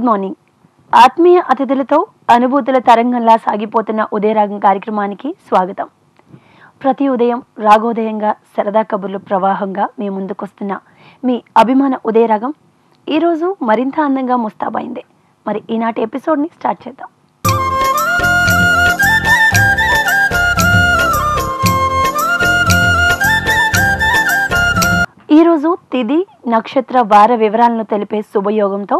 Good morning. ఆత్మీయ అతిథులతో అనుభూతుల తరంగంలా సాగిపోతున్న ఉదయరాగం కార్యక్రమానికి స్వాగతం. ప్రతి ఉదయం రాగోదయంగా సరదా కబుర్లు ప్రవాహంగా మీ ముందుకొస్తున్న మీ అభిమాన ఉదయరాగం ఈరోజు మరింత అందంగా ముస్తాబైంది. మరి ఈనాటి ఎపిసోడ్ని స్టార్ట్ చేద్దాం. ఈరోజు తిథి నక్షత్ర వార వివరాలను తెలిపే శుభయోగంతో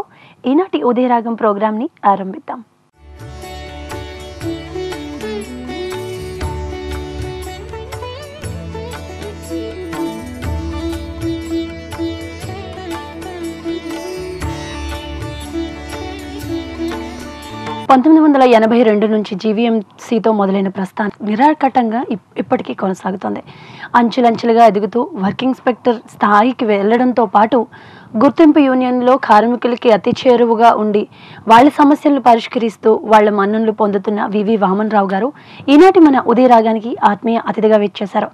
ఈనాటి ఉదయరాగం ప్రోగ్రాంని ఆరంభిద్దాం. నుంచి జీవీఎంసీతో మొదలైన ప్రస్థానం నిరాకటంగా ఇప్పటికీ కొనసాగుతోంది. అంచెలంచెలుగా ఎదుగుతూ వర్కింగ్ ఇన్స్పెక్టర్ స్థాయికి వెళ్లడంతో పాటు గుర్తింపు యూనియన్లో కార్మికులకి అతి చేరువుగా ఉండి వాళ్ళ సమస్యలను పరిష్కరిస్తూ వాళ్ళ మన్ననలు పొందుతున్న వివి వామన్ రావు గారు ఈనాటి మన ఉదయరాగానికి ఆత్మీయ అతిథిగా విచ్చేశారు.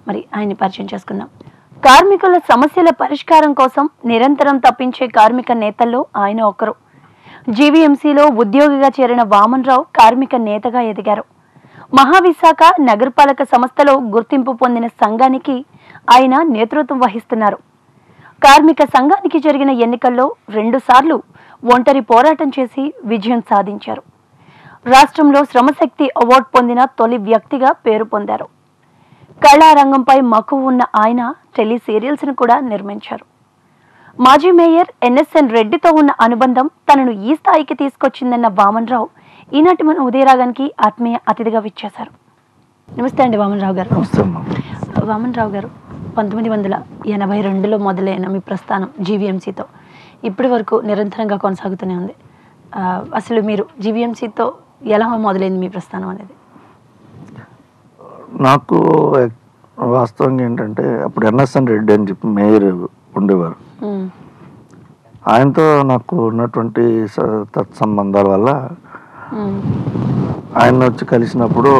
మరి ఆయన్ని పరిచయం చేసుకుందాం. కార్మికుల సమస్యల పరిష్కారం కోసం నిరంతరం తప్పించే కార్మిక నేతల్లో ఆయన ఒకరు. జీవీఎంసీలో ఉద్యోగిగా చేరిన వామన్ రావు కార్మిక నేతగా ఎదిగారు. మహావిశాఖ నగరపాలక సంస్థలో గుర్తింపు పొందిన సంఘానికి ఆయన నేతృత్వం వహిస్తున్నారు. కార్మిక సంఘానికి జరిగిన ఎన్నికల్లో 2 సార్లు ఒంటరి పోరాటం చేసి విజయం సాధించారు. రాష్ట్రంలో శ్రమశక్తి అవార్డు పొందిన తొలి వ్యక్తిగా పేరు పొందారు. కళారంగంపై మక్కువ ఉన్న ఆయన టెలి సీరియల్స్ను కూడా నిర్మించారు. మాజీ మేయర్ ఎన్ఎస్ఎన్ రెడ్డితో ఉన్న అనుబంధం తనను ఈ స్థాయికి తీసుకొచ్చిందన్న వామన్ రావు ఈనాటి మన ఉదయరాగానికి ఆత్మీయ అతిథిగా విచ్చేశారు. నమస్తే అండి వామన్ రావు గారు. వామన్ రావు గారు, 1982లో మొదలైన మీ ప్రస్థానం జీవీఎంసీతో ఇప్పటి వరకు నిరంతరంగా కొనసాగుతూనే ఉంది. అసలు మీరు జీవీఎంసీతో ఎలా మొదలైంది మీ ప్రస్థానం అనేది? నాకు వాస్తవంగా ఏంటంటే అప్పుడు ఎన్ఎస్ఎన్ రెడ్డి అని చెప్పి మేయర్ ఉండేవారు. ఆయనతో నాకు ఉన్నటువంటి తత్సంబంధాల వల్ల ఆయన వచ్చి కలిసినప్పుడు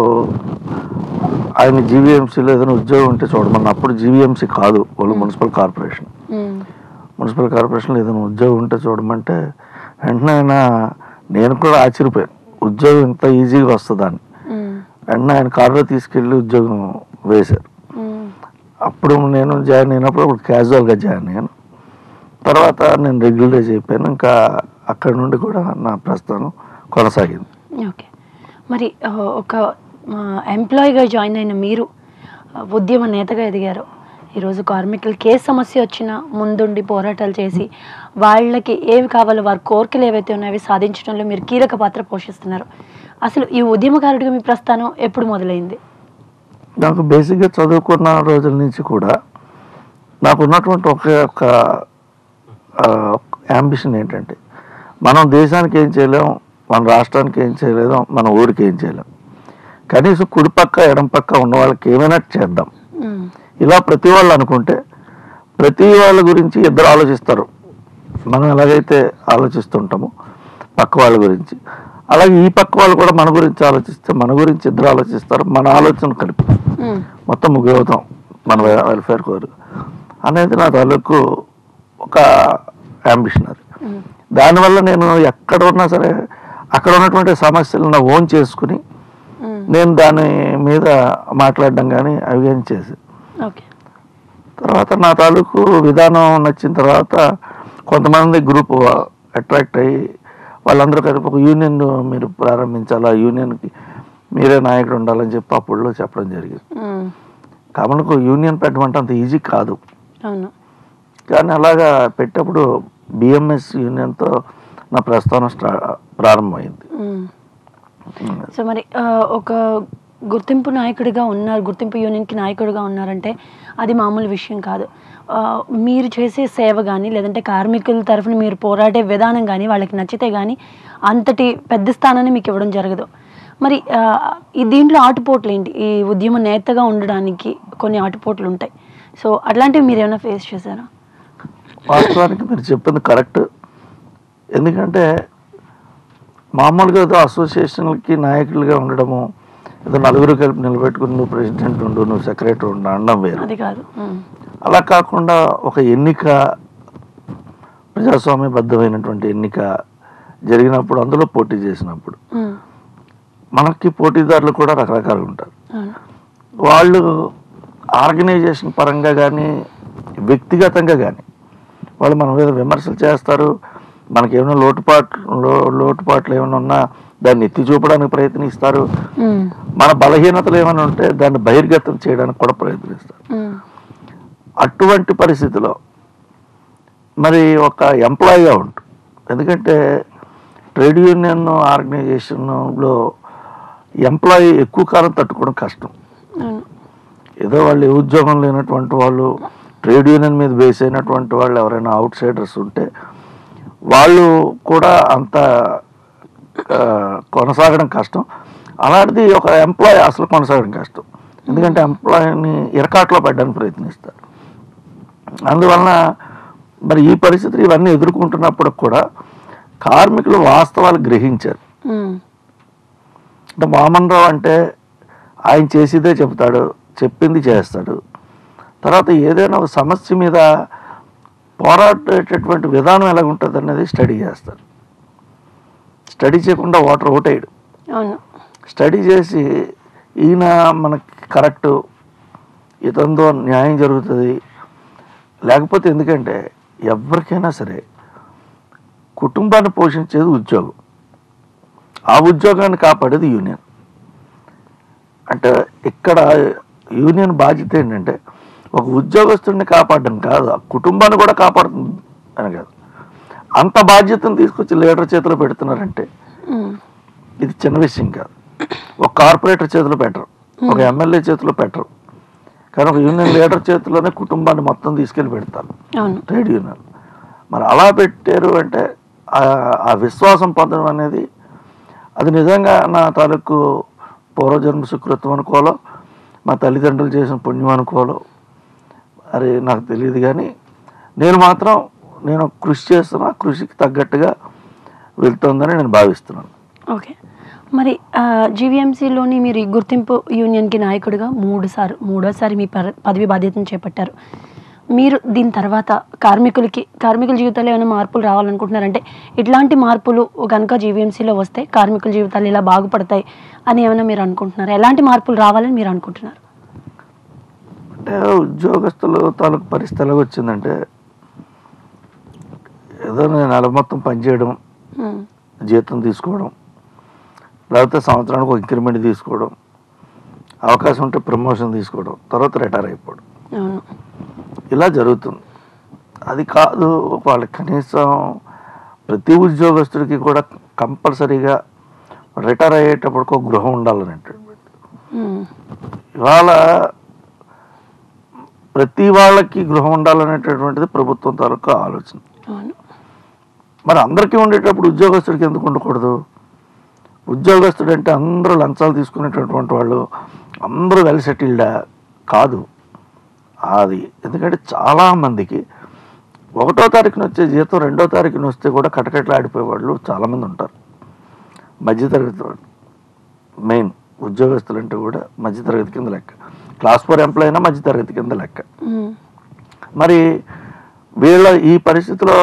ఆయన జీవీఎంసీలో ఏదైనా ఉద్యోగం ఉంటే చూడమని. అప్పుడు జీవీఎంసీ కాదు, వాళ్ళు మున్సిపల్ కార్పొరేషన్. మున్సిపల్ కార్పొరేషన్లో ఏదైనా ఉద్యోగం ఉంటే చూడమంటే వెంటనే ఆయన, నేను కూడా ఆశ్చర్యపోయాను, ఉద్యోగం ఇంత ఈజీగా వస్తుందని. వెంటనే ఆయన కారులో తీసుకెళ్ళి ఉద్యోగం వేశారు. అప్పుడు నేను జాయిన్ అయినప్పుడు అప్పుడు క్యాజువల్గా జాయిన్ అయ్యాను. తర్వాత నేను రెగ్యులరైజ్ అయిపోయాను. ఇంకా అక్కడి నుండి కూడా నా ప్రస్థానం కొనసాగింది. ఓకే, మరి ఒక ఎంప్లాయీగా జాయిన్ అయిన మీరు ఉద్యమ నేతగా ఎదిగారు. ఈరోజు కార్మికులకి ఏ సమస్య వచ్చినా ముందుండి పోరాటాలు చేసి వాళ్ళకి ఏవి కావాలో వారి కోరికలు ఏవైతే ఉన్నాయో అవి సాధించడంలో మీరు కీలక పాత్ర పోషిస్తున్నారు. అసలు ఈ ఉద్యమకారుడిగా మీ ప్రస్థానం ఎప్పుడు మొదలైంది? నాకు బేసిక్గా చదువుకున్న రోజుల నుంచి కూడా నాకు ఉన్నటువంటి ఒక యాంబిషన్ ఏంటంటే, మనం దేశానికి ఏం చేయలేం, మన రాష్ట్రానికి ఏం చేయలేం, మన ఊరికి ఏం చేయలేం, కనీసం కుడిపక్క ఎడం పక్క ఉన్న వాళ్ళకి ఏమైనా చేద్దాం. ఇలా ప్రతి వాళ్ళు అనుకుంటే ప్రతి వాళ్ళ గురించి ఇద్దరు ఆలోచిస్తారు. మనం ఎలాగైతే ఆలోచిస్తుంటామో పక్క వాళ్ళ గురించి, అలాగే ఈ పక్క వాళ్ళు కూడా మన గురించి ఆలోచిస్తే మన గురించి ఇద్దరు ఆలోచిస్తారు. మన ఆలోచన కలిపి మొత్తం ముగిపోతాం మన వెల్ఫేర్ కోరు అనేది నా తాలూకు ఒక యాంబిషన్. అది దానివల్ల నేను ఎక్కడ ఉన్నా సరే అక్కడ ఉన్నటువంటి సమస్యలు నా ఓన్ చేసుకుని నేను దాని మీద మాట్లాడడం కానీ అవి కానీ చేసి, తర్వాత నా తాలూకు విధానం నచ్చిన తర్వాత కొంతమంది గ్రూప్ అట్రాక్ట్ అయ్యి వాళ్ళందరూ కలిపి ఒక యూనియన్ మీరు ప్రారంభించాలి, ఆ యూనియన్కి మీరే నాయకుడు ఉండాలని చెప్పి అప్పుడు చెప్పడం జరిగింది. కాబట్టి యూనియన్ పెట్టమంటే అంత ఈజీ కాదు. కానీ అలాగా పెట్టేప్పుడు బిఎంఎస్ యూనియన్తో నా ప్రస్థానం ప్రారంభమైంది. సో మరి ఒక గుర్తింపు నాయకుడిగా ఉన్నారు, గుర్తింపు యూనియన్కి నాయకుడిగా ఉన్నారంటే అది మామూలు విషయం కాదు. మీరు చేసే సేవ కానీ లేదంటే కార్మికుల తరఫున మీరు పోరాడే విధానం కానీ వాళ్ళకి నచ్చితే కానీ అంతటి పెద్ద స్థానాన్ని మీకు ఇవ్వడం జరగదు. మరి దీంట్లో ఆటుపోట్లు ఏంటి? ఈ ఉద్యమ నేతగా ఉండడానికి కొన్ని ఆటుపోట్లు ఉంటాయి. సో అట్లాంటివి మీరు ఏమైనా ఫేస్ చేశారా? వాస్తవానికి మీరు చెప్పింది కరెక్ట్. ఎందుకంటే మామూలుగా ఏదో అసోసియేషన్లకి నాయకులుగా ఉండడము, ఏదో నలుగురు కలిపి నిలబెట్టుకుని నువ్వు ప్రెసిడెంట్ ఉండు, నువ్వు సెక్రటరీ ఉండు అనడం వేరు. అది కాదు. అలా కాకుండా ఒక ఎన్నిక, ప్రజాస్వామ్యబద్ధమైనటువంటి ఎన్నిక జరిగినప్పుడు అందులో పోటీ చేసినప్పుడు మనకి పోటీదారులు కూడా రకరకాలుగా ఉంటారు. వాళ్ళు ఆర్గనైజేషన్ పరంగా కానీ వ్యక్తిగతంగా కానీ వాళ్ళు మన మీద విమర్శలు చేస్తారు. మనకి ఏమైనా లోటుపాట్లు ఏమైనా ఉన్నా దాన్ని ఎత్తి చూపడానికి ప్రయత్నిస్తారు. మన బలహీనతలు ఏమైనా ఉంటే దాన్ని బహిర్గతం చేయడానికి కూడా ప్రయత్నిస్తారు. అటువంటి పరిస్థితిలో మరి ఒక ఎంప్లాయీగా ఉంటుంది. ఎందుకంటే ట్రేడ్ యూనియన్ ఆర్గనైజేషన్లో ఎంప్లాయీ ఎక్కువ కాలం తట్టుకోవడం కష్టం. ఏదో వాళ్ళు ఉద్యోగం లేనటువంటి వాళ్ళు, ట్రేడ్ యూనియన్ మీద బేస్ అయినటువంటి వాళ్ళు ఎవరైనా అవుట్ సైడర్స్ ఉంటే వాళ్ళు కూడా అంత కొనసాగడం కష్టం. అలాంటిది ఒక ఎంప్లాయీ అసలు కొనసాగడం కష్టం. ఎందుకంటే ఎంప్లాయీని ఇరకాట్లో పెట్టడానికి ప్రయత్నిస్తారు. అందువలన మరి ఈ పరిస్థితులు ఇవన్నీ ఎదుర్కొంటున్నప్పుడు కూడా కార్మికులు వాస్తవాలు గ్రహించారు. అంటే మోహన్ రావు అంటే ఆయన చేసేదే చెప్తాడు, చెప్పింది చేస్తాడు. తర్వాత ఏదైనా ఒక సమస్య మీద పోరాడేటటువంటి విధానం ఎలా ఉంటుంది అనేది స్టడీ చేస్తారు. స్టడీ చేయకుండా ఓటేయడు. స్టడీ చేసి ఈయన మనకి కరెక్టు, ఇతంతో న్యాయం జరుగుతుంది. లేకపోతే ఎందుకంటే ఎవరికైనా సరే కుటుంబాన్ని పోషించేది ఉద్యోగం, ఆ ఉద్యోగాన్ని కాపాడేది యూనియన్. అంటే ఇక్కడ యూనియన్ బాధ్యత ఏంటంటే ఒక ఉద్యోగస్తుడిని కాపాడడం కాదు, ఆ కుటుంబాన్ని కూడా కాపాడుతుంది అని కాదు. అంత బాధ్యతను తీసుకొచ్చి లీడర్ చేతిలో పెడుతున్నారంటే ఇది చిన్న విషయం కాదు. ఒక కార్పొరేటర్ చేతిలో పెట్టరు, ఒక ఎమ్మెల్యే చేతిలో పెట్టరు, కానీ ఒక యూనియన్ లీడర్ చేతిలోనే కుటుంబాన్ని మొత్తం తీసుకెళ్ళి పెడతారు ట్రేడ్ యూనియన్. మరి అలా పెట్టారు అంటే ఆ విశ్వాసం పొందడం అనేది అది నిజంగా నా తాలూకు పూర్వజన్మ సుకృతం అనుకోవాలో, మా తల్లిదండ్రులు చేసిన పుణ్యం అనుకోవాలో మరి నాకు తెలియదు. కానీ నేను కృషి చేస్తున్నా, కృషికి తగ్గట్టుగా వెళ్తుందని నేను భావిస్తున్నాను. ఓకే, మరి జీవీఎంసీలోని మీరు ఈ గుర్తింపు యూనియన్కి నాయకుడిగా మూడోసారి మీ పదవి బాధ్యతను చేపట్టారు. మీరు దీని తర్వాత కార్మికుల జీవితాల్లో ఏమైనా మార్పులు రావాలనుకుంటున్నారంటే ఇట్లాంటి మార్పులు కనుక జీవీఎంసీలో వస్తే కార్మికుల జీవితాలు ఇలా బాగుపడతాయి అని ఏమైనా మీరు అనుకుంటున్నారు? ఎలాంటి మార్పులు రావాలని మీరు అనుకుంటున్నారు? అంటే ఉద్యోగస్తుల తాలూకు పరిస్థితి ఎలాగ వచ్చిందంటే ఏదో నెల మొత్తం పనిచేయడం, జీతం తీసుకోవడం, లేకపోతే సంవత్సరానికి ఒక ఇంక్రిమెంట్ తీసుకోవడం, అవకాశం ఉంటే ప్రమోషన్ తీసుకోవడం, తర్వాత రిటైర్ అయిపోవడం, ఇలా జరుగుతుంది. అది కాదు, వాళ్ళకి కనీసం ప్రతి ఉద్యోగస్తుడికి కూడా కంపల్సరీగా రిటైర్ అయ్యేటప్పటికి ఒక గృహం ఉండాలనేటటువంటి ఇవాళ ప్రతి వాళ్ళకి గృహం ఉండాలనేటటువంటిది ప్రభుత్వం తాలూకు ఆలోచన. మరి అందరికీ ఉండేటప్పుడు ఉద్యోగస్తుడికి ఎందుకు ఉండకూడదు? ఉద్యోగస్తుడు అంటే అందరూ లంచాలు తీసుకునేటటువంటి వాళ్ళు, అందరూ వెల్ సెటిల్డా? కాదు అది. ఎందుకంటే చాలామందికి 1వ తారీఖున వచ్చే జీతం 2వ తారీఖున వస్తే కూడా కటకట్లాడిపోయే వాళ్ళు చాలామంది ఉంటారు. మధ్యతరగతి వాళ్ళు, మెయిన్ ఉద్యోగస్తులు అంటే కూడా మధ్యతరగతి కింద లెక్క. క్లాస్ 4 ఎంప్లాయ్ అయినా మధ్యతరగతి కింద లెక్క. మరి వీళ్ళ ఈ పరిస్థితిలో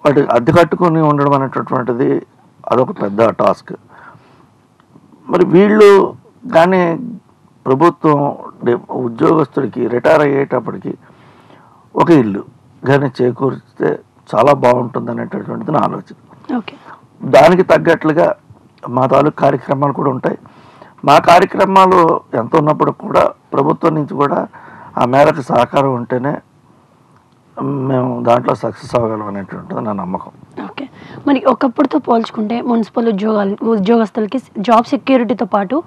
వాటి అద్దె కట్టుకొని ఉండడం అనేటటువంటిది అదొక పెద్ద టాస్క్. మరి వీళ్ళు కానీ ప్రభుత్వం ఉద్యోగస్తుడికి రిటైర్ అయ్యేటప్పటికి ఒక ఇల్లు కానీ చేకూరిస్తే చాలా బాగుంటుంది అనేటటువంటిది నా ఆలోచన. దానికి తగ్గట్లుగా మా తాలూకు కార్యక్రమాలు కూడా ఉంటాయి. మా కార్యక్రమాలు ఎంత ఉన్నప్పుడు కూడా ప్రభుత్వం నుంచి కూడా ఆ మేరకు సహకారం ఉంటేనే మేము దాంట్లో సక్సెస్ అవ్వగలం అనేటువంటిది నా నమ్మకం. ఓకే, మరి ఒకప్పుడుతో పోల్చుకుంటే మున్సిపల్ ఉద్యోగస్తులకి జాబ్ సెక్యూరిటీతో పాటు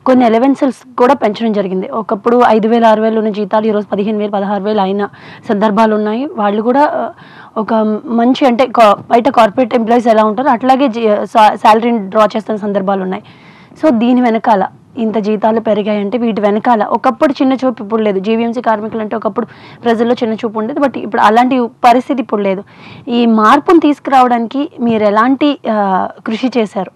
కొన్ని అలవెన్సెస్ కూడా పెంచడం జరిగింది. ఒకప్పుడు 5,000 6,000 ఉన్న జీతాలు ఈరోజు 15,000 16,000 అయిన సందర్భాలు ఉన్నాయి. వాళ్ళు కూడా ఒక మంచి అంటే బయట కార్పొరేట్ ఎంప్లాయీస్ ఎలా ఉంటారో అట్లాగే శాలరీని డ్రా చేస్తున్న సందర్భాలు ఉన్నాయి. సో దీని వెనకాల ఇంత జీతాలు పెరిగాయంటే వీటి వెనకాల ఒకప్పుడు చిన్న చూపు ఇప్పుడు లేదు. జీవీఎంసీ కార్మికులు అంటే ఒకప్పుడు ప్రజల్లో చిన్న చూపు ఉండేది, బట్ ఇప్పుడు అలాంటి పరిస్థితి ఇప్పుడు లేదు. ఈ మార్పును తీసుకురావడానికి మీరు ఎలాంటి కృషి చేశారు?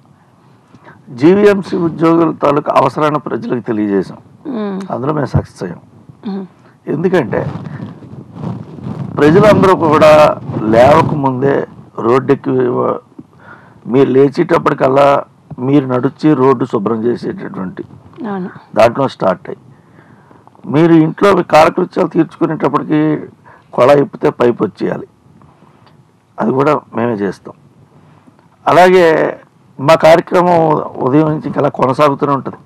జీవీఎంసీ ఉద్యోగుల తాలూకు అవసరాన్ని ప్రజలకు తెలియజేసాం, అందులో మేము సక్సెస్ అయ్యాం. ఎందుకంటే ప్రజలందరూ కూడా లేవక ముందే రోడ్డెక్కి మీరు లేచేటప్పటికల్లా మీరు నడిచి రోడ్డు శుభ్రం చేసేటటువంటి అవును. దాంట్లో స్టార్ట్ అయ్యి మీరు ఇంట్లో కాలకృత్యాలు తీర్చుకునేటప్పటికి కొళ ఇప్పితే పైపు వచ్చేయాలి, అది కూడా మేమే చేస్తాం. అలాగే మా కార్యక్రమం ఉదయం నుంచి ఇంకా కొనసాగుతూనే ఉంటుంది.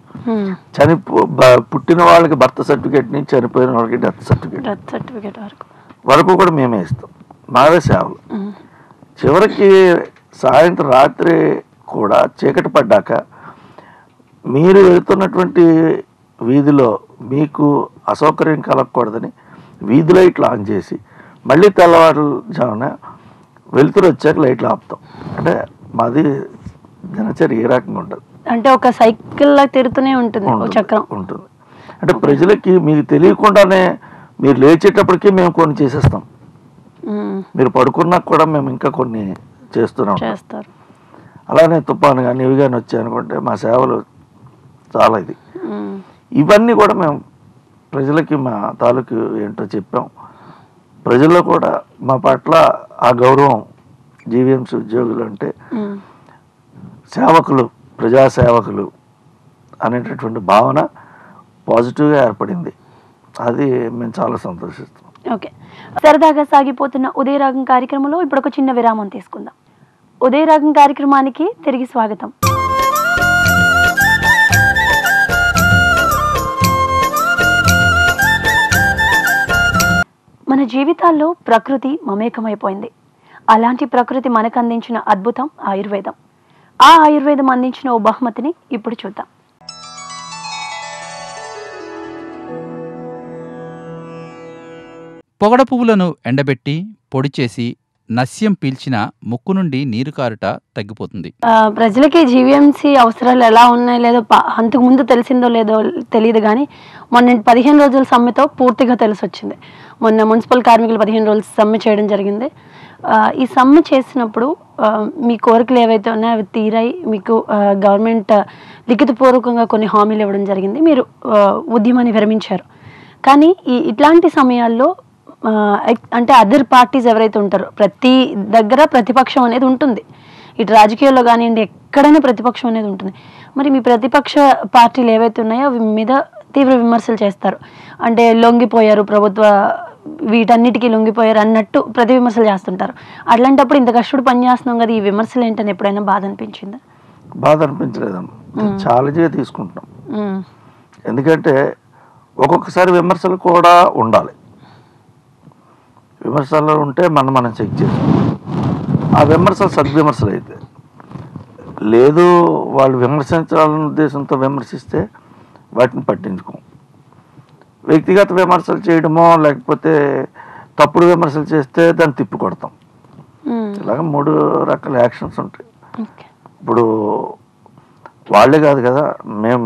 పుట్టిన వాళ్ళకి బర్త్ సర్టిఫికేట్ నుంచి చనిపోయిన వాళ్ళకి డెత్ సర్టిఫికేట్ వరకు కూడా మేమే ఇస్తాం. మాదే సేవలు. చివరికి సాయంత్రం రాత్రి కూడా చీకటి పడ్డాక మీరు వెళ్తున్నటువంటి వీధిలో మీకు అసౌకర్యం కలగకూడదని వీధి లైట్లు ఆన్ చేసి మళ్ళీ తెల్లవారుజామున వెలుతురు వచ్చాక లైట్లు ఆపుతాం. అంటే మాది దినచర్య ఏ రకంగా ఉంటుంది అంటే ఒక సైకిల్ లా తిరుగుతూనే ఉంటుంది చక్రం ఉంటుంది. అంటే ప్రజలకి మీకు తెలియకుండానే మీరు లేచేటప్పటికి మేము కొన్ని చేసేస్తాం, మీరు పడుకున్నా కూడా మేము ఇంకా కొన్ని చేస్తున్నాం. అలానే తుఫాను కానీ ఇవి కానీ వచ్చాయనుకుంటే మా సేవలు చాలా ఇవన్నీ కూడా మేము ప్రజలకి మా తాలూకు ఏంటో చెప్పాం. ప్రజల్లో కూడా మా పట్ల ఆ గౌరవం, జీవీఎంసీ ఉద్యోగులు అంటే సేవకులు, ప్రజాసేవకులు అనేటటువంటి భావన పాజిటివ్గా ఏర్పడింది. అది మేము చాలా సంతోషిస్తున్నాం. ఓకే, సరదాగా సాగిపోతున్న ఉదయరాగం కార్యక్రమంలో ఇప్పుడు ఒక చిన్న విరామం తీసుకుందాం. ఉదయరాగం కార్యక్రమానికి తిరిగి స్వాగతం. మన జీవితాల్లో ప్రకృతి మమేకమైపోయింది. అలాంటి ప్రకృతి మనకు అందించిన అద్భుతం ఆయుర్వేదం. ఆ ఆయుర్వేదం అందించిన ఓ బహుమతిని ఇప్పుడు చూద్దాం. పొగడ పువ్వులను ఎండబెట్టి పొడి చేసి నస్యం పీల్చిన ముక్కు నుండి నీరు కారుట తగ్గిపోతుంది. ప్రజలకి జీవీఎంసీ అవసరాలు ఎలా ఉన్నాయో లేదో అంతకు ముందు తెలిసిందో లేదో తెలియదు, కానీ మొన్న 15 రోజుల సమ్మెతో పూర్తిగా తెలిసొచ్చింది. మొన్న మున్సిపల్ కార్మికులు 15 రోజులు సమ్మె చేయడం జరిగింది. ఈ సమ్మె చేసినప్పుడు మీ కోరికలు ఏవైతే ఉన్నాయో అవి తీరాయి. మీకు గవర్నమెంట్ లిఖితపూర్వకంగా కొన్ని హామీలు ఇవ్వడం జరిగింది. మీరు ఉద్యమాన్ని విరమించారు. కానీ ఇట్లాంటి సమయాల్లో అంటే అదర్ పార్టీస్ ఎవరైతే ఉంటారో ప్రతి దగ్గర ప్రతిపక్షం అనేది ఉంటుంది. ఇటు రాజకీయాల్లో కానివ్వండి, ఎక్కడైనా ప్రతిపక్షం అనేది ఉంటుంది. మరి మీ ప్రతిపక్ష పార్టీలు ఏవైతే ఉన్నాయో అవి మీద తీవ్ర విమర్శలు చేస్తారు. అంటే లొంగిపోయారు, ప్రభుత్వ వీటన్నిటికీ లొంగిపోయారు అన్నట్టు ప్రతి విమర్శలు చేస్తుంటారు. అట్లాంటప్పుడు ఇంత కష్టపడి పని చేస్తున్నాం కదా, ఈ విమర్శలు ఏంటని ఎప్పుడైనా బాధ అనిపించిందా? బాధ అనిపించలేదమ్మా, ఛాలెంజ్గా తీసుకుంటున్నాం. ఎందుకంటే ఒక్కొక్కసారి విమర్శలు కూడా ఉండాలి. విమర్శలు ఉంటే మనం చెక్ చేసుకుంటాం. ఆ విమర్శలు సద్విమర్శలు అయితే లేదు, వాళ్ళు విమర్శించాలనే ఉద్దేశంతో విమర్శిస్తే వాటిని పట్టించుకోం. వ్యక్తిగత విమర్శలు చేయడమో లేకపోతే తప్పుడు విమర్శలు చేస్తే దాన్ని తిప్పి కొడతాం. ఇలాగ 3 రకాల యాక్షన్స్ ఉంటాయి. ఇప్పుడు వాళ్ళే కాదు కదా,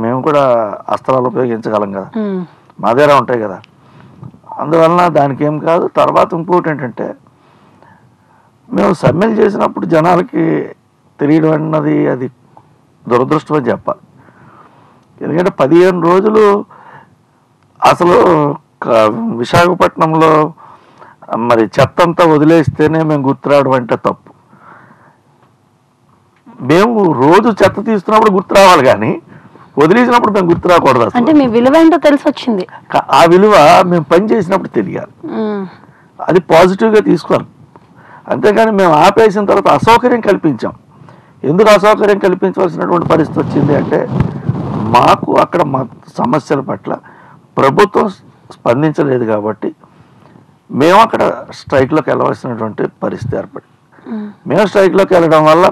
మేము కూడా అస్త్రాలు ఉపయోగించగలం కదా, మా దగ్గర ఉంటాయి కదా. అందువలన దానికి ఏం కాదు. తర్వాత ఇంకోటి ఏంటంటే మేము సమ్మెలు చేసినప్పుడు జనాలకి తెలియడం అన్నది అది దురదృష్టం అని చెప్పాలి. ఎందుకంటే 15 రోజులు అసలు విశాఖపట్నంలో మరి చెత్త అంతా వదిలేస్తేనే మేము గుర్తురావడం అంటే తప్పు. మేము రోజు చెత్త తీస్తున్నప్పుడు గుర్తు రావాలి, కానీ వదిలేసినప్పుడు మేము గుర్తు రాకూడదు. అంటే మీ విలువ ఏంటో తెలిసి వచ్చింది. ఆ విలువ మేము పని చేసినప్పుడు తెలియాలి, అది పాజిటివ్గా తీసుకోవాలి. అంతేగాని మేము ఆపేసిన తర్వాత అసౌకర్యం కల్పించాం. ఎందుకు అసౌకర్యం కల్పించవలసినటువంటి పరిస్థితి వచ్చింది అంటే మాకు అక్కడ మా సమస్యల పట్ల ప్రభుత్వం స్పందించలేదు కాబట్టి మేము అక్కడ స్ట్రైక్లోకి వెళ్ళవలసినటువంటి పరిస్థితి ఏర్పడింది. మేము స్ట్రైక్లోకి వెళ్ళడం వల్ల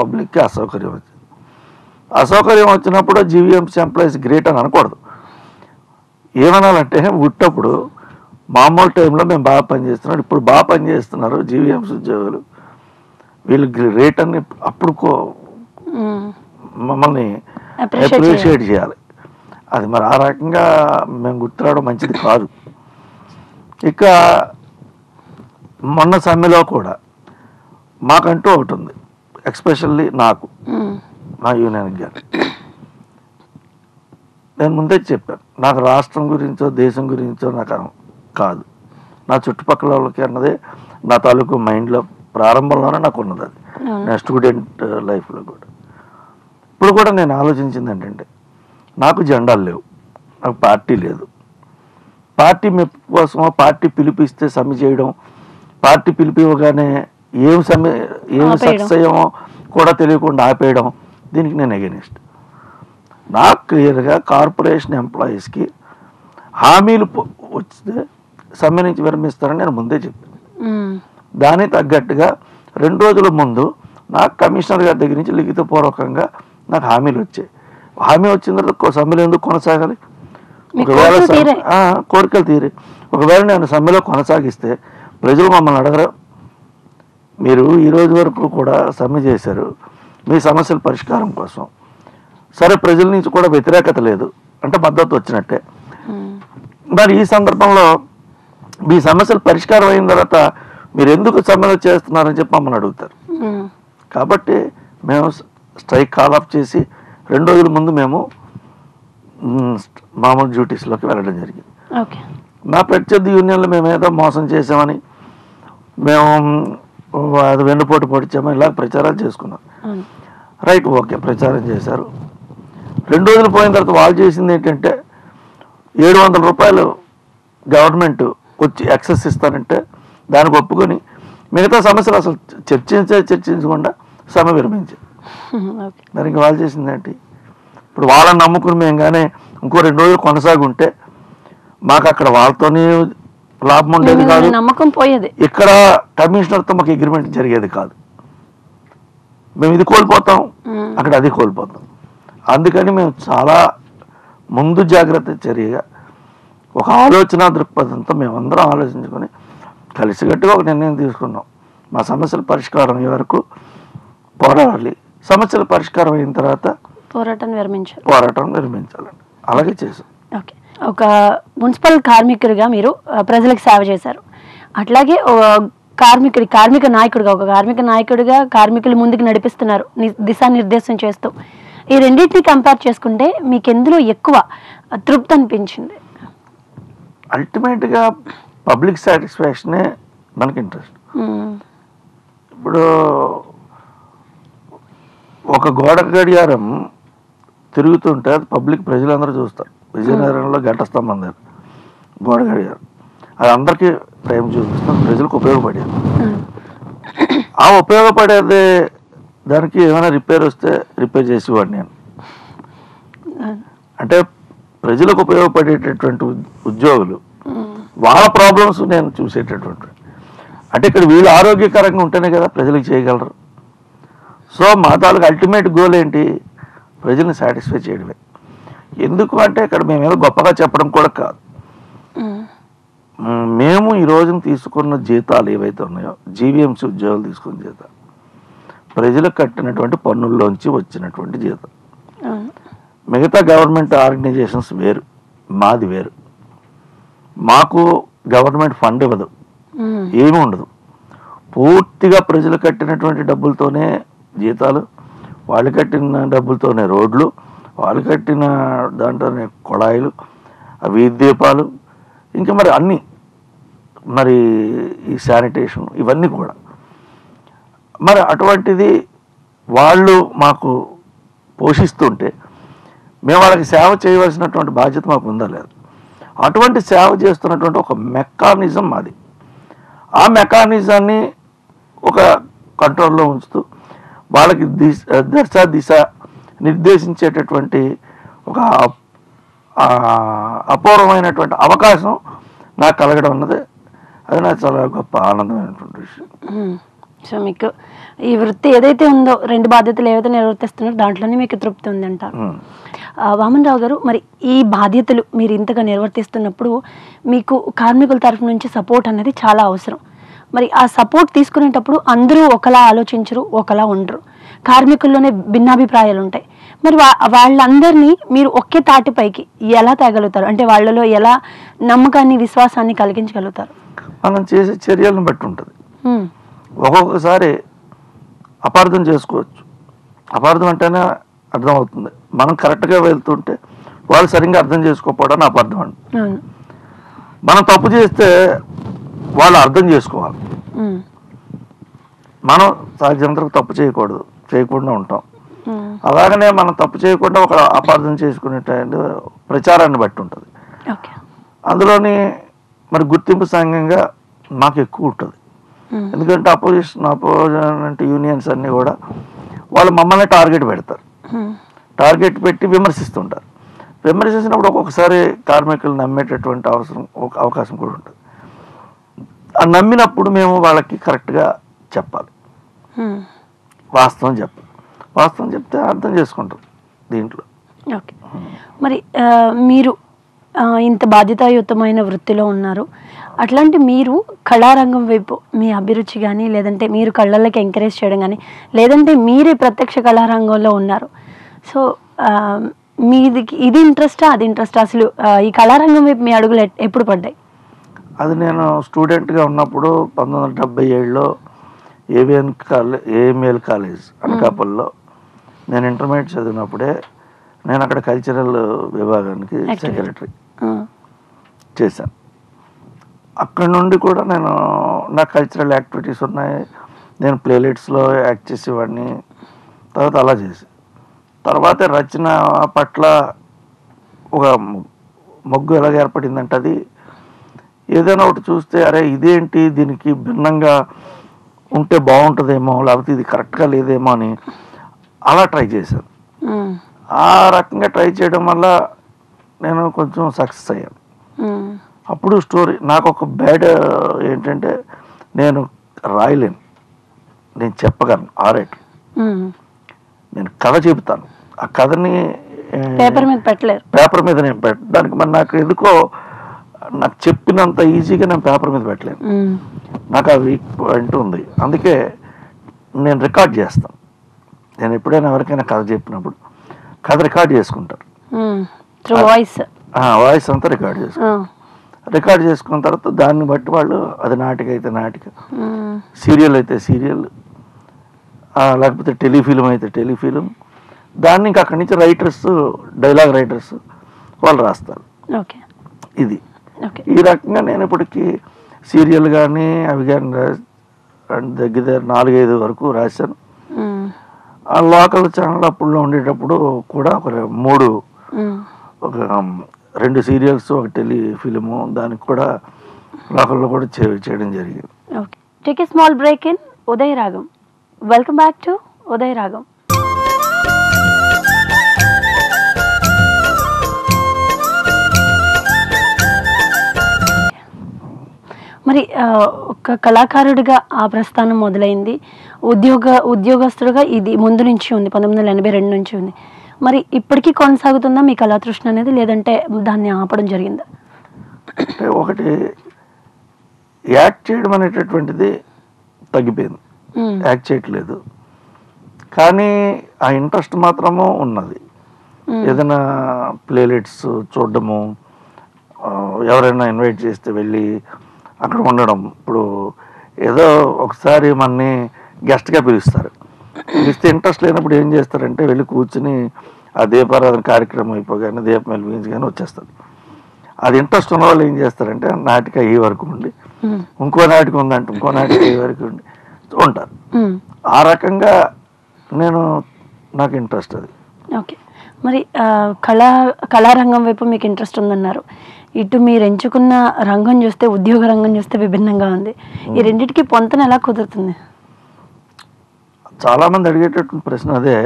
పబ్లిక్కి అసౌకర్యం వచ్చింది. అసౌకర్యం వచ్చినప్పుడు జీవీఎంసీ ఎంప్లాయీస్ గ్రేట్ అని అనకూడదు. ఏమనాలంటే ఉట్టప్పుడు మామూలు టైంలో మేము బాగా పనిచేస్తున్నాం, ఇప్పుడు బాగా పనిచేస్తున్నారు జీవీఎంసీ ఉద్యోగులు, వీళ్ళు గ్రేట్ అని అప్పుడు మమ్మల్ని అప్రిషియేట్ చేయాలి. అది మరి ఆ రకంగా మేము గుర్తురావడం మంచిది కాదు. ఇక మొన్న సమ్మెలో కూడా మాకంటూ ఒకటి ఉంది, ఎక్స్పెషల్లీ నాకు, మా యూనియన్ గారు. నేను ముందే చెప్పాను, నాకు రాష్ట్రం గురించో దేశం గురించో నాకు కాదు, నా చుట్టుపక్కల వాళ్ళకి అన్నదే నా తాలూకు మైండ్లో ప్రారంభంలోనే నాకు ఉన్నది. అది నా స్టూడెంట్ లైఫ్లో కూడా. ఇప్పుడు కూడా నేను ఆలోచించింది ఏంటంటే, నాకు జెండాలు లేవు, నాకు పార్టీ లేదు. పార్టీ మెప్పు కోసమో, పార్టీ పిలిపిస్తే సమ్మె చేయడం, పార్టీ పిలిపివ్వగానే ఏం సక్సెస్ అయ్యామో కూడా తెలియకుండా ఆపేయడం, దీనికి నేను అగెనిస్ట్. నాకు క్లియర్గా కార్పొరేషన్ ఎంప్లాయీస్కి హామీలు వస్తే సమ్మె నుంచి విరమిస్తారని నేను ముందే చెప్పాను. దానికి తగ్గట్టుగా 2 రోజుల ముందు నాకు కమిషనర్ గారి దగ్గర నుంచి లిఖితపూర్వకంగా నాకు హామీలు వచ్చాయి. హామీ వచ్చిన తర్వాత సమ్మెలో ఎందుకు కొనసాగాలి? ఒకవేళ కోరికలు తీరి ఒకవేళ నేను సమ్మెలో కొనసాగిస్తే ప్రజలు మమ్మల్ని అడగరు, మీరు ఈ రోజు వరకు కూడా సమ్మె చేశారు మీ సమస్యల పరిష్కారం కోసం, సరే ప్రజల నుంచి కూడా వ్యతిరేకత లేదు అంటే మద్దతు వచ్చినట్టే. మరి ఈ సందర్భంలో మీ సమస్యలు పరిష్కారం అయిన తర్వాత మీరు ఎందుకు సమ్మెలో చేస్తున్నారని చెప్పి మమ్మల్ని అడుగుతారు. కాబట్టి మేము స్ట్రైక్ కాల్ ఆఫ్ చేసి 2 రోజుల ముందు మేము మామూలు డ్యూటీస్లోకి వెళ్ళడం జరిగింది. మా ప్రత్యర్థి యూనియన్లు మేము ఏదో మోసం చేసామని, మేము అది వెన్నుపోటు పొడిచామని ఇలా ప్రచారాలు చేసుకున్నాం. రైట్, ఓకే, ప్రచారం చేశారు. 2 రోజులు పోయిన తర్వాత వాళ్ళు చేసింది ఏంటంటే 700 రూపాయలు గవర్నమెంట్ వచ్చి ఎక్సెస్ ఇస్తారంటే దానికి ఒప్పుకొని మిగతా సమస్యలు అసలు చర్చించకుండా సమ్మె విరమించారు. దానికి వాళ్ళు చేసింది ఏంటి? ఇప్పుడు వాళ్ళని నమ్ముకుని మేము కానీ ఇంకో 2 రోజులు కొనసాగుంటే మాకు అక్కడ వాళ్ళతోనే లాభం ఉండేది కాదు, నమ్మకం పోయేది. ఇక్కడ కమిషనర్తో మాకు అగ్రిమెంట్ జరిగేది కాదు. మేము ఇది కోల్పోతాం, అక్కడ అది కోల్పోతాం. అందుకని మేము చాలా ముందు జాగ్రత్త చర్యగా ఒక ఆలోచన దృక్పథంతో మేమందరం ఆలోచించుకొని కలిసికట్టుగా ఒక నిర్ణయం తీసుకున్నాం. మా సమస్యల పరిష్కారం అయ్యే వరకు పోరాడాలి, సమస్యల పరిష్కారం అయిన తర్వాత పోరాటం విరమించాలండి. అలాగే చేసాం. ఓకే, ఒక మున్సిపల్ కార్మికుడిగా మీరు ప్రజలకు సేవ చేశారు, అట్లాగే కార్మిక నాయకుడిగా కార్మికులు ముందుకు నడిపిస్తున్నారు దిశానిర్దేశం చేస్తూ. ఈ రెండింటిని కంపేర్ చేసుకుంటే మీకు ఎందులో ఎక్కువ తృప్తి అనిపించింది? అల్టిమేట్గా పబ్లిక్ సాటిస్ఫాక్షనే మనకి ఇంట్రెస్ట్. ఇప్పుడు ఒక గోడ గడియారం తిరుగుతుంటే అది పబ్లిక్ ప్రజలందరూ చూస్తారు. విజయనగరంలో గంట స్తంభం దగ్గర గోడ గడియారం, అది అందరికీ ప్రేమ చూపిస్తుంది, ప్రజలకు ఉపయోగపడేది. ఆ ఉపయోగపడేది దానికి ఏమైనా రిపేర్ వస్తే రిపేర్ చేసేవాడు నేను. అంటే ప్రజలకు ఉపయోగపడేటటువంటి ఉద్యోగులు, వాళ్ళ ప్రాబ్లమ్స్ నేను చూసేటటువంటి. అంటే ఇక్కడ వీళ్ళు ఆరోగ్యకరంగా ఉంటేనే కదా ప్రజలకు చేయగలరు. సో మా తాలూకు అల్టిమేట్ గోల్ ఏంటి? ప్రజల్ని సాటిస్ఫై చేయడమే. ఎందుకు అంటే ఇక్కడ మేము ఏదో గొప్పగా చెప్పడం కూడా కాదు. మేము ఈ రోజున తీసుకున్న జీతాలు ఏవైతే ఉన్నాయో, జీవీఎంసీ ఉద్యోగాలు తీసుకున్న జీతాలు ప్రజలకు కట్టినటువంటి పన్నుల్లోంచి వచ్చినటువంటి జీతం. మిగతా గవర్నమెంట్ ఆర్గనైజేషన్స్ వేరు, మాది వేరు. మాకు గవర్నమెంట్ ఫండ్ ఇవ్వదు, ఏమీ ఉండదు. పూర్తిగా ప్రజలు కట్టినటువంటి డబ్బులతోనే జీతాలు, వాళ్ళు కట్టిన డబ్బులతోనే రోడ్లు, వాళ్ళు కట్టిన దాంట్లోనే కుళాయిలు, వీధి దీపాలు, ఇంకా మరి అన్నీ, మరి ఈ శానిటేషన్, ఇవన్నీ కూడా. మరి అటువంటిది వాళ్ళు మాకు పోషిస్తుంటే మేము వాళ్ళకి సేవ చేయవలసినటువంటి బాధ్యత మాకు ఉందా లేదు? అటువంటి సేవ చేస్తున్నటువంటి ఒక మెకానిజం మాది. ఆ మెకానిజాన్ని ఒక కంట్రోల్లో ఉంచుతూ వాళ్ళకి దిశ నిర్దేశించేటటువంటి ఒక అపూర్వమైనటువంటి అవకాశం నాకు కలగడం అన్నది అది నాకు చాలా గొప్ప ఆనందమైనటువంటి విషయం. సో మీకు ఈ వృత్తి ఏదైతే ఉందో, 2 బాధ్యతలు ఏవైతే నిర్వర్తిస్తున్నారో దాంట్లోనే మీకు తృప్తి ఉందంటారు. వామన్ రావు గారు, మరి ఈ బాధ్యతలు మీరు ఇంతగా నిర్వర్తిస్తున్నప్పుడు మీకు కార్మికుల తరఫు నుంచి సపోర్ట్ అనేది చాలా అవసరం. మరి ఆ సపోర్ట్ తీసుకునేటప్పుడు అందరూ ఒకలా ఆలోచించరు, ఒకలా ఉండరు. కార్మికుల్లోనే భిన్నాభిప్రాయాలు ఉంటాయి. మరి వాళ్ళందరినీ మీరు ఒకే తాటిపైకి ఎలా తేగలుగుతారు? అంటే వాళ్ళలో ఎలా నమ్మకాన్ని, విశ్వాసాన్ని కలిగించగలుగుతారు? మనం చేసే చర్యలను బట్టి ఉంటుంది. ఒక్కొక్కసారి అపార్థం చేసుకోవచ్చు. అపార్థం అంటేనే అర్థమవుతుంది. మనం కరెక్ట్గా వెళ్తుంటే వాళ్ళు సరిగ్గా అర్థం చేసుకోకపోవడానికి అపార్థం అండి. మనం తప్పు చేస్తే వాళ్ళు అర్థం చేసుకోవాలి. మనం సాధ్యమంతరకు తప్పు చేయకుండా ఉంటాం. ఉమ్. అలాగనే మనం తప్పు చేయకుండా ఒక అపార్థం చేసుకునే ప్రచారాన్ని బట్టి ఉంటుంది. ఓకే. అందులోని మరి గుర్తింపు సంఘంగా మాకు ఎక్కువ ఉంటుంది. ఉమ్. ఎందుకంటే అపోజిషన్ యూనియన్స్ అన్నీ కూడా వాళ్ళు మమ్మల్ని టార్గెట్ పెడతారు. ఉమ్. టార్గెట్ పెట్టి విమర్శిస్తుంటారు. విమర్శించినప్పుడు ఒక్కొక్కసారి కార్మికులు నమ్మేటటువంటి అవకాశం కూడా ఉంటుంది. ఆ నమ్మినప్పుడు మేము వాళ్ళకి కరెక్ట్గా చెప్పాలి, ఉమ్. వాస్తవం చెప్పాలి. వాస్తవం చెప్తే అర్థం చేసుకుంటారు దీంట్లో. ఓకే. మరి మీరు ఇంత బాధ్యతాయుతమైన వృత్తిలో ఉన్నారు. అట్లాంటి మీరు కళారంగం వైపు మీ అభిరుచి కానీ, లేదంటే మీరు కళలకి ఎంకరేజ్ చేయడం కానీ, లేదంటే మీరే ప్రత్యక్ష కళారంగంలో ఉన్నారు. సో మీది ఇది ఇంట్రెస్టా, అది ఇంట్రెస్టా? అసలు ఈ కళారంగం వైపు మీ అడుగులు ఎప్పుడు పడ్డాయి? అది నేను స్టూడెంట్గా ఉన్నప్పుడు 1977లో ఏఎంఎల్ కాలేజ్ అనకాపల్లిలో నేను ఇంటర్మీడియట్ చదివినప్పుడే నేను అక్కడ కల్చరల్ విభాగానికి సెక్రటరీ చేశాను. అక్కడ నుండి కూడా నా కల్చరల్ యాక్టివిటీస్ ఉన్నాయి. నేను ప్లేలెట్స్లో యాక్ట్ చేసేవాడిని. తర్వాత అలా చేసి తర్వాత రచన పట్ల ఒక మొగ్గు ఎలాగ ఏర్పడిందంటే, అది ఏదైనా ఒకటి చూస్తే అరే ఇదేంటి, దీనికి భిన్నంగా ఉంటే బాగుంటుందేమో, లేకపోతే ఇది కరెక్ట్గా లేదేమో అని అలా ట్రై చేశాను. ఆ రకంగా ట్రై చేయడం వల్ల నేను కొంచెం సక్సెస్ అయ్యాను. అప్పుడు స్టోరీ నాకు ఒక బ్యాడ్ ఏంటంటే, నేను రాయలేను, నేను చెప్పగలను ఆరేటర్. నేను కథ చెబుతాను, ఆ కథని పేపర్ మీద పెట్టలేరు. పేపర్ మీద నేను పెట్టడానికి మరి నాకు ఎందుకో నాకు చెప్పినంత ఈజీగా నేను పేపర్ మీద పెట్టలేను. నాకు ఆ వీక్ పాయింట్ ఉంది. అందుకే నేను రికార్డ్ చేస్తాను. నేను ఎప్పుడైనా ఎవరికైనా కథ చెప్పినప్పుడు కథ రికార్డ్ చేసుకుంటారు. వాయిస్ అంతా రికార్డ్ చేసుకున్న తర్వాత దాన్ని బట్టి వాళ్ళు, అది నాటిక అయితే నాటిక, సీరియల్ అయితే సీరియల్, లేకపోతే టెలిఫిలిం అయితే టెలిఫిలిం, దాన్ని ఇంకా అక్కడి నుంచి రైటర్స్, డైలాగ్ రైటర్స్ వాళ్ళు రాస్తారు. ఇది ఈ రకంగా నేను ఇప్పటికీ సీరియల్ కానీ అవి కానీ దగ్గర 4-5 వరకు రాశాను. ఆ లోకల్ ఛానల్ అప్పుడులో ఉండేటప్పుడు కూడా ఒక 2 సీరియల్స్, ఒక టెలిఫిలిము, దానికి కూడా లోకల్లో కూడా చేయడం జరిగింది. Take a small break in Udaya Ragam. Welcome back to ఉదయ రాగం. మరి ఒక కళాకారుడిగా ఆ ప్రస్థానం మొదలైంది. ఉద్యోగస్తుడిగా ఇది ముందు నుంచి ఉంది, 1982 నుంచి ఉంది. మరి ఇప్పటికీ కొనసాగుతుందా మీ కళాతృష్ణ అనేది, లేదంటే దాన్ని ఆపడం జరిగిందా? అంటే ఒకటి, యాక్ట్ చేయడం అనేటటువంటిది తగ్గిపోయింది, యాక్ట్ చేయట్లేదు. కానీ ఆ ఇంట్రెస్ట్ మాత్రము ఉన్నది. ఏదైనా ప్లేలెట్స్ చూడడము, ఎవరైనా ఇన్వైట్ చేస్తే వెళ్ళి అక్కడ ఉండడం. ఇప్పుడు ఏదో ఒకసారి మనని గెస్ట్గా పిలుస్తారు, పిలిస్తే ఇంట్రెస్ట్ లేనప్పుడు ఏం చేస్తారంటే వెళ్ళి కూర్చుని ఆ దీపారాధన కార్యక్రమం అయిపోగానే దీపం వెలిగించగానే వచ్చేస్తారు. అది ఇంట్రెస్ట్ ఉన్న వాళ్ళు ఏం చేస్తారంటే నాటిక అయ్యే వరకు ఉండి, ఇంకో నాటిక ఉందంటే ఇంకో నాటిక అయ్యే వరకు ఉండి ఉంటారు. ఆ రకంగా నాకు ఇంట్రెస్ట్ అది. ఓకే. మరి కళారంగం వైపు మీకు ఇంట్రెస్ట్ ఉందన్నారు. ఇటు మీరు ఎంచుకున్న రంగం చూస్తే, ఉద్యోగ రంగం చూస్తే విభిన్నంగా ఉంది. ఈ రెండింటికి పొంతన ఎలా కుదురుతుంది? చాలామంది అడిగేటటువంటి ప్రశ్న అదే.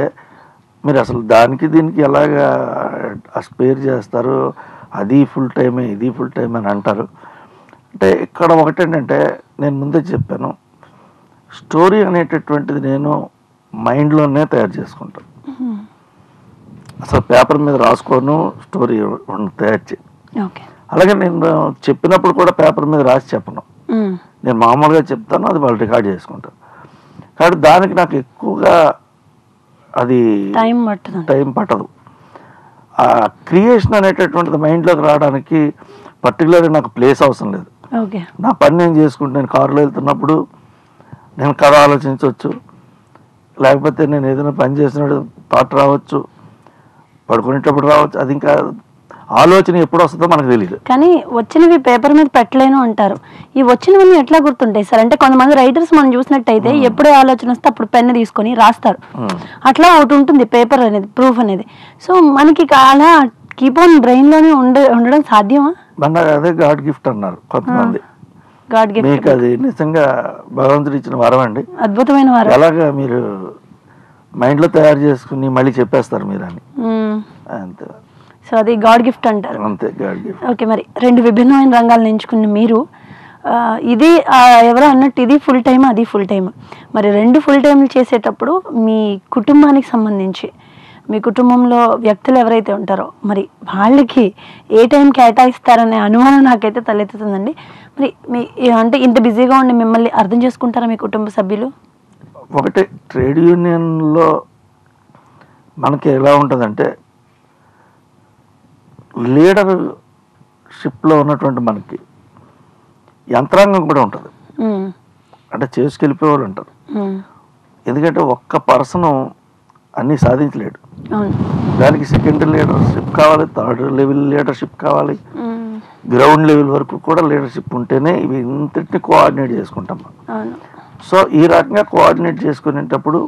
మీరు అసలు దానికి దీనికి ఎలాగా స్పేర్ చేస్తారు, అది ఫుల్ టైమే ఇది ఫుల్ టైం అని అంటారు. అంటే ఇక్కడ ఒకటేంటంటే, నేను ముందే చెప్పాను, స్టోరీ అనేటటువంటిది నేను మైండ్లోనే తయారు చేసుకుంటాను. అసలు పేపర్ మీద రాసుకోను, స్టోరీ తయారు చేయి. అలాగే నేను చెప్పినప్పుడు కూడా పేపర్ మీద రాసి చెప్పను, నేను మామూలుగా చెప్తాను, అది వాళ్ళు రికార్డ్ చేసుకుంటారు. కాబట్టి దానికి నాకు ఎక్కువగా అది టైం పట్టదు. ఆ క్రియేషన్ అనేటటువంటిది మైండ్లోకి రావడానికి పర్టికులర్గా నాకు ప్లేస్ అవసరం లేదు. నా పని నేను చేసుకుంటే, నేను కారులో వెళ్తున్నప్పుడు నేను కథ ఆలోచించవచ్చు, లేకపోతే నేను ఏదైనా పని చేసినప్పుడు థాట్ రావచ్చు, పడుకునేటప్పుడు రావచ్చు. అది ఇంకా ఆలోచన ఎప్పుడు వస్తుందో మనకు తెలియదు. కానీ వచ్చినవి పేపర్ మీద పెట్టలేను అంటారు. ఈ వచ్చినవన్నీ ఎట్లా గుర్తుంటాయి సార్? అంటే కొంతమంది రైటర్స్ మనం చూసినట్టయితే ఎప్పుడే ఆలోచన వస్తే అప్పుడు పెన్ను తీసుకొని రాస్తారు. అట్లా ఒకటి ఉంటుంది పేపర్ అనేది, ప్రూఫ్ అనేది. సో మనకి అలా కీప్ ఆన్ బ్రెయిన్ లోనే ఉండడం సాధ్యమా? మన అదే గాడ్ గిఫ్ట్ అన్నారు కొంతమంది. గాడ్ గిఫ్ట్ మీకు అది నిజంగా భగవంతుడు ఇచ్చిన వరం అండి, అద్భుతమైన వరం. ఎలాగా మీరు మైండ్ లో తయారు చేసుకుని మళ్ళీ చెప్పేస్తారు మీరు అని, అంతే. సో అది గాడ్ గిఫ్ట్ అంటారు. అంతే, గాడ్ గిఫ్ట్. ఓకే, మరి 2 విభిన్నమైన రంగాలను ఎంచుకున్న మీరు ఇది ఎవరో అన్నట్టు ఇది ఫుల్ టైమ్, అది ఫుల్ టైమ్. మరి 2 ఫుల్ టైమ్లు చేసేటప్పుడు మీ కుటుంబానికి సంబంధించి, మీ కుటుంబంలో వ్యక్తులు ఎవరైతే ఉంటారో మరి వాళ్ళకి ఏ టైం కేటాయిస్తారనే అనుమానం నాకైతే తలెత్తుతుందండి. మరి మీ అంటే ఇంత బిజీగా ఉండి మిమ్మల్ని అర్థం చేసుకుంటారా మీ కుటుంబ సభ్యులు? ఒకటి, ట్రేడ్ యూనియన్లో మనకి ఎలా ఉంటుందంటే లీడర్షిప్లో ఉన్నటువంటి మనకి యంత్రాంగం కూడా ఉంటుంది. అంటే చేసుకెళ్ళిపోయే వాళ్ళు ఉంటారు. ఎందుకంటే ఒక్క పర్సన్ అన్నీ సాధించలేడు. దానికి సెకండరీ లీడర్షిప్ కావాలి, థర్డ్ లెవెల్ లీడర్షిప్ కావాలి, గ్రౌండ్ లెవెల్ వరకు కూడా లీడర్షిప్ ఉంటేనే ఇవి ఇంతటిని కోఆర్డినేట్ చేసుకుంటాం. సో ఈ రకంగా కోఆర్డినేట్ చేసుకునేటప్పుడు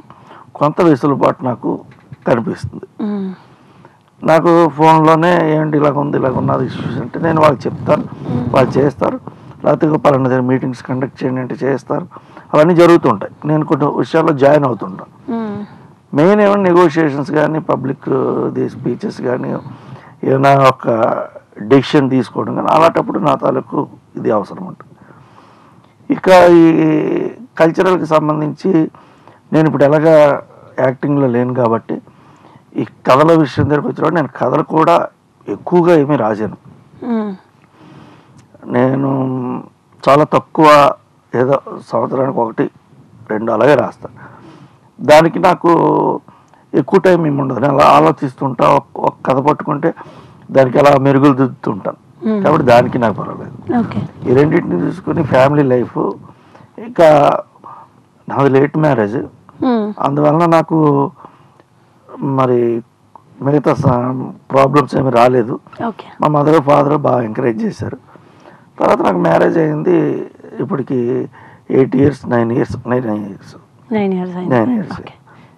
కొంత వెసులుబాటు నాకు కనిపిస్తుంది. నాకు ఫోన్లోనే ఏంటి ఇలాగ ఉంది, ఇలాగ ఉన్నది ఇష్యూస్ అంటే నేను వాళ్ళకి చెప్తాను, వాళ్ళు చేస్తారు. లేకపోతే పలానా దగ్గర మీటింగ్స్ కండక్ట్ చేయండి అంటే చేస్తారు. అవన్నీ జరుగుతుంటాయి. నేను కొన్ని విషయాల్లో జాయిన్ అవుతుంటాను. మెయిన్ ఏమైనా నెగోషియేషన్స్ కానీ, పబ్లిక్ స్పీచెస్ కానీ, ఏమైనా ఒక డెసిషన్ తీసుకోవడం కానీ అలాంటప్పుడు నా తాలూకు ఇది అవసరం ఉంటుంది. ఇక ఈ కల్చరల్కి సంబంధించి నేను ఇప్పుడు ఎలాగా యాక్టింగ్లో లేను కాబట్టి ఈ కథల విషయం దగ్గరకు వచ్చినప్పుడు నేను కథలు కూడా ఎక్కువగా ఏమీ రాశాను. నేను చాలా తక్కువ, ఏదో సంవత్సరానికి 1-2 అలాగే రాస్తాను. దానికి నాకు ఎక్కువ టైం ఏమి ఉండదు. నేను అలా ఆలోచిస్తుంటా, ఒక కథ పట్టుకుంటే దానికి అలా మెరుగులు దిద్దుతుంటాను. కాబట్టి దానికి నాకు పర్వాలేదు. ఈ రెండింటిని చూసుకుని ఫ్యామిలీ లైఫ్, ఇంకా నాది లేట్ మ్యారేజ్, అందువలన నాకు మరి మిగతా ప్రాబ్లమ్స్ ఏమి రాలేదు. మా మదర్ ఫాదర్ బాగా ఎంకరేజ్ చేశారు. తర్వాత నాకు మ్యారేజ్ అయింది ఇప్పటికి 8 years 9 years.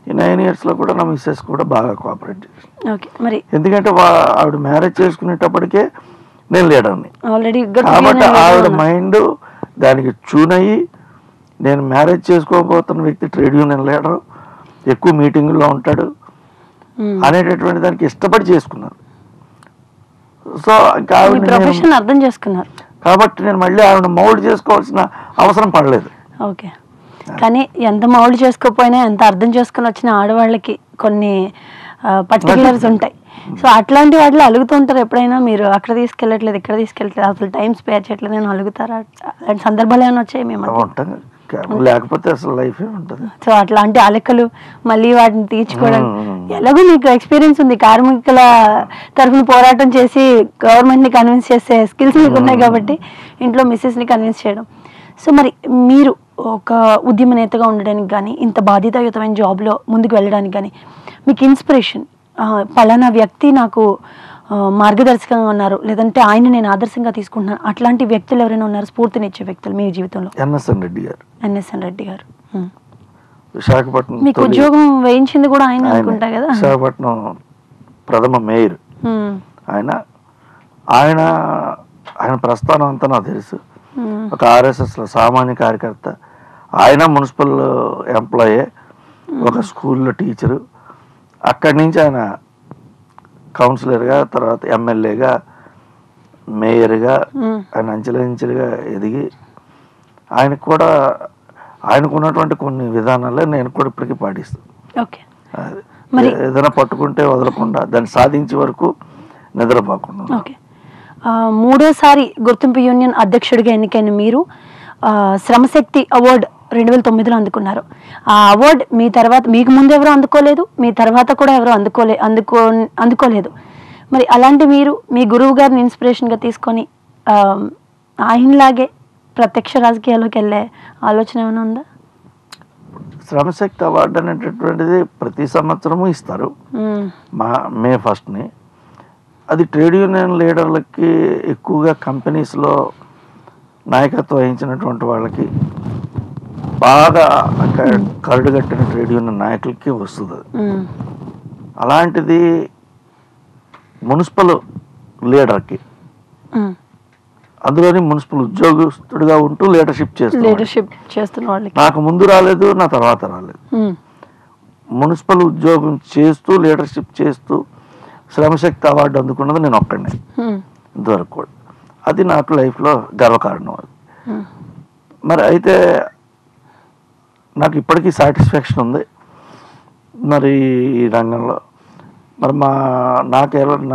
ఈ 9 yearsలో కూడా నా మిస్సెస్ కూడా బాగా కోఆపరేట్ చేసింది. ఎందుకంటే ఆవిడ మ్యారేజ్ చేసుకునేటప్పటికే నేను లీడర్ని కాబట్టి ఆవిడ మైండ్ దానికి ట్యూన్ అయ్యి, నేను మ్యారేజ్ చేసుకోబోతున్న వ్యక్తి ట్రేడ్ యూనియన్ లీడరు, ఎక్కువ మీటింగుల్లో ఉంటాడు అనేటటువంటి దానికి ఇష్టపడి చేసుకున్నాను. సో ఆవిడ అర్థం చేసుకున్నారు కాబట్టి నేను మళ్ళీ ఆవిడ మౌల్డ్ చేసుకోవాల్సిన అవసరం పడలేదు. ఓకే, కానీ ఎంత మౌల్డ్ చేసుకోకపోయినా, ఎంత అర్థం చేసుకుని వచ్చిన ఆడవాళ్ళకి కొన్ని పర్టికులర్స్ ఉంటాయి. సో అట్లాంటి వాటిలో అలుగుతుంటారు ఎప్పుడైనా? మీరు అక్కడ తీసుకెళ్ళట్లేదు, ఇక్కడ తీసుకెళ్ళట్లేదు, అసలు టైం స్పేర్ చేయట్లేదు నేను అలుగుతారా? అలాంటి సందర్భాలు ఏమైనా వచ్చాయి మేము? లేకపోతే అసలు లైఫ్ ఉంటుంది. సో అట్లాంటి అలకలు మళ్ళీ వాటిని తీర్చుకోవడం, ఎలాగో మీకు ఎక్స్పీరియన్స్ ఉంది, కార్మికుల తరఫున పోరాటం చేసి గవర్నమెంట్ ని కన్విన్స్ చేసే స్కిల్స్ మీకు ఉన్నాయి కాబట్టి ఇంట్లో మిస్సెస్ ని కన్విన్స్ చేయడం. సో మరి మీరు ఒక ఉద్యమ నేతగా ఉండడానికి కానీ, ఇంత బాధ్యతాయుతమైన జాబ్లో ముందుకు వెళ్ళడానికి కానీ మీకు ఇన్స్పిరేషన్, పలానా వ్యక్తి నాకు మార్గదర్శకంగా ఉన్నారు, లేదంటే ఆయన నేను ఆదర్శంగా తీసుకుంటున్నాను, అట్లాంటి వ్యక్తులు ఎవరైనా ఉన్నారు స్ఫూర్తినిచ్చే వ్యక్తులు మీ జీవితంలో? ఎన్ఎస్ఎన్ రెడ్డి గారు. విశాఖపట్నం మీకు ఉద్యోగం వేయించింది కూడా ఆయన అనుకుంటా కదా? విశాఖపట్నం ప్రథమ మేయర్ ఆయన ప్రస్థానం అంతా నాకు తెలుసు. ఒక RSSలో సామాన్య కార్యకర్త, ఆయన మున్సిపల్ ఎంప్లాయే, ఒక స్కూల్లో టీచరు, అక్కడి నుంచి ఆయన కౌన్సిలర్గా, తర్వాత ఎమ్మెల్యేగా, మేయర్గా ఆయన అంచెలంచెలుగా ఎదిగి, ఆయనకు ఉన్నటువంటి కొన్ని విధానాలే నేను కూడా ఇప్పటికీ పాటిస్తాను. ఏదైనా పట్టుకుంటే వదలకుండా దాన్ని సాధించే వరకు నిద్రపోకుండా. మూడోసారి గుర్తింపు యూనియన్ అధ్యక్షుడిగా ఎన్నికైన మీరు శ్రమశక్తి అవార్డు 2009లో అందుకున్నారు. ఆ అవార్డు మీ తర్వాత, మీకు ముందు ఎవరు అందుకోలేదు, మీ తర్వాత కూడా ఎవరు అందుకోలేదు. మరి అలాంటి మీరు మీ గురువు గారిని ఇన్స్పిరేషన్గా తీసుకొని ఆయనలాగే ప్రత్యక్ష రాజకీయాల్లోకి వెళ్ళే ఆలోచన ఏమైనా ఉందా? శ్రమశక్తి అవార్డు అనేటటువంటిది ప్రతి సంవత్సరము ఇస్తారు. May 1st. అది ట్రేడ్ యూనియన్ లీడర్లకి ఎక్కువగా కంపెనీస్లో నాయకత్వం వహించినటువంటి వాళ్ళకి బాగా కరడుగట్టిన ట్రేడ్ యూనియన్ నాయకులకి వస్తుంది. అలాంటిది మున్సిపల్ లీడర్కి, అందులోని మున్సిపల్ ఉద్యోగస్తుడిగా ఉంటూ లీడర్షిప్ చేస్తున్న వాళ్ళకి నాకు ముందు రాలేదు, నా తర్వాత రాలేదు. మున్సిపల్ ఉద్యోగం చేస్తూ లీడర్షిప్ చేస్తూ శ్రమశక్తి అవార్డు అందుకున్నది నేను ఒక్కడినే ఇంతవరకు కూడా. అది నాకు లైఫ్లో గర్వకారణం. అది మరి అయితే నాకు ఇప్పటికీ సాటిస్ఫాక్షన్ ఉంది మరి ఈ రంగంలో. మరి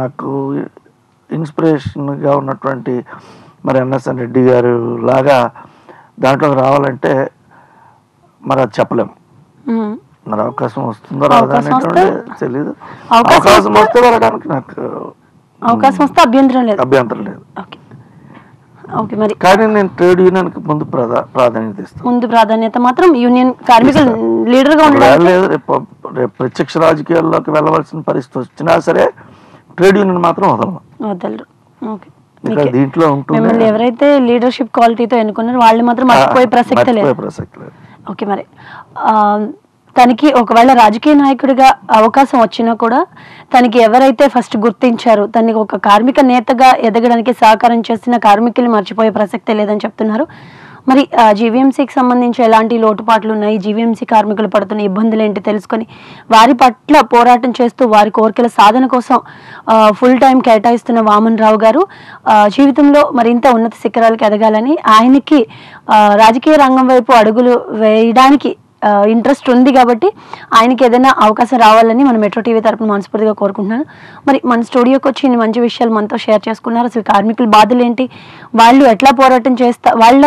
నాకు ఇన్స్పిరేషన్గా ఉన్నటువంటి మరి ఎన్ఎస్ఎన్ రెడ్డి గారు లాగా దాంట్లోకి రావాలంటే మరి అది చెప్పలేము. మరి అవకాశం వస్తుందో రాదా అనేటువంటి తెలీదు. అవకాశం వస్తే వెళ్ళడానికి నాకు అవకాశం వస్తే అభ్యంతరం లేదు. ఓకే, మరి కానీ నేను ట్రేడ్ యూనియన్కి ముందు ప్రాధాన్యత ఇస్తాను. ముందు ప్రాధాన్యత మాత్రం యూనియన్ కార్మికుల లీడర్గా ఉండాలి. లేదు, రేపు ప్రత్యక్ష రాజకీయాల్లోకి వెళ్ళవలసిన పరిస్థితి వచ్చినా సరే ట్రేడ్ యూనియన్ మాత్రం వదలరు. ఓకే, దీంట్లో మిమ్మల్ని ఎవరైతే లీడర్షిప్ క్వాలిటీతో ఎన్నుకున్నారో వాళ్ళు మాత్రం మర్చిపోయే ప్రసక్తే లేదు. ఓకే, మరి తనకి ఒకవేళ రాజకీయ నాయకుడిగా అవకాశం వచ్చినా కూడా తనకి ఎవరైతే ఫస్ట్ గుర్తించారో తనకి ఒక కార్మిక నేతగా ఎదగడానికి సహకారం చేసిన కార్మికులు మర్చిపోయే ప్రసక్తే లేదని చెప్తున్నారు. మరి జీవీఎంసీకి సంబంధించి ఎలాంటి లోటుపాట్లు ఉన్నాయి, జీవీఎంసీ కార్మికులు పడుతున్న ఇబ్బందులు ఏంటి తెలుసుకొని వారి పట్ల పోరాటం చేస్తూ వారి కోరికల సాధన కోసం ఫుల్ టైం కేటాయిస్తున్న వామన్ రావు గారు జీవితంలో మరింత ఉన్నత శిఖరాలకు ఎదగాలని, ఆయనకి రాజకీయ రంగం వైపు అడుగులు వేయడానికి ఇంట్రెస్ట్ ఉంది కాబట్టి ఆయనకి ఏదైనా అవకాశం రావాలని మన మెట్రో టీవీ తరపున మనస్ఫూర్తిగా కోరుకుంటున్నాను. మరి మన స్టూడియోకి వచ్చి ఇన్ని మంచి విషయాలు మనతో షేర్ చేసుకున్నారు. అసలు కార్మికుల బాధలు ఏంటి, వాళ్ళు ఎట్లా పోరాటం చేస్తారు, వాళ్ళ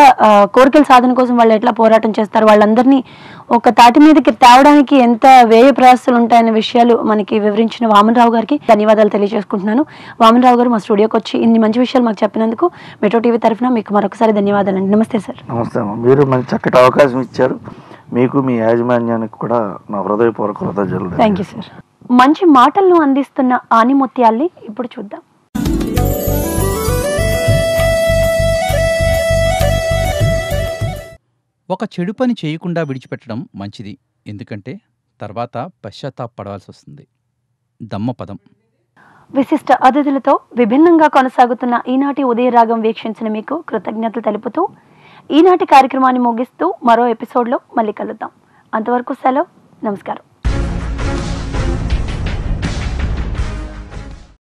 కోరికల సాధన కోసం వాళ్ళు ఎట్లా పోరాటం చేస్తారు, వాళ్ళందరినీ ఒక తాటి మీదకి తేవడానికి ఎంత వ్యయ ప్రయాసాలు ఉంటాయనే విషయాలు మనకి వివరించిన వామన్ రావు గారికి ధన్యవాదాలు తెలియజేసుకుంటున్నాను. వామన్ రావు గారు మా స్టూడియోకి వచ్చి ఇన్ని మంచి విషయాలు మాకు చెప్పినందుకు మెట్రో టీవీ తరఫున మీకు మరొకసారి ధన్యవాదాలు. నమస్తే సార్. నమస్తే అమ్మా, మీరు మంచి చక్కటి అవకాశం ఇచ్చారు. మీకు మీ యాజమాన్యానికి కూడా నా హృదయపూర్వక కృతజ్ఞతలు. Thank you sir. మంచి మాటలను అందిస్తున్న ఆనిముత్యాల్ని ఇప్పుడు చూద్దాం. ఒక చెడు పని చేయకుండా విడిచిపెట్టడం మంచిది, ఎందుకంటే తర్వాత పశ్చాత్తాపడవలసి వస్తుంది. దమ్మపదం. విశిష్ట అతిథులతో విభిన్నంగా కొనసాగుతున్న ఈనాటి ఉదయరాగం వీక్షించిన మీకు కృతజ్ఞతలు తెలుపుతూ ఈనాటి కార్యక్రమాన్ని ముగిస్తూ మరో ఎపిసోడ్లో మళ్ళీ కలుద్దాం. అంతవరకు సెలవు. నమస్కారం.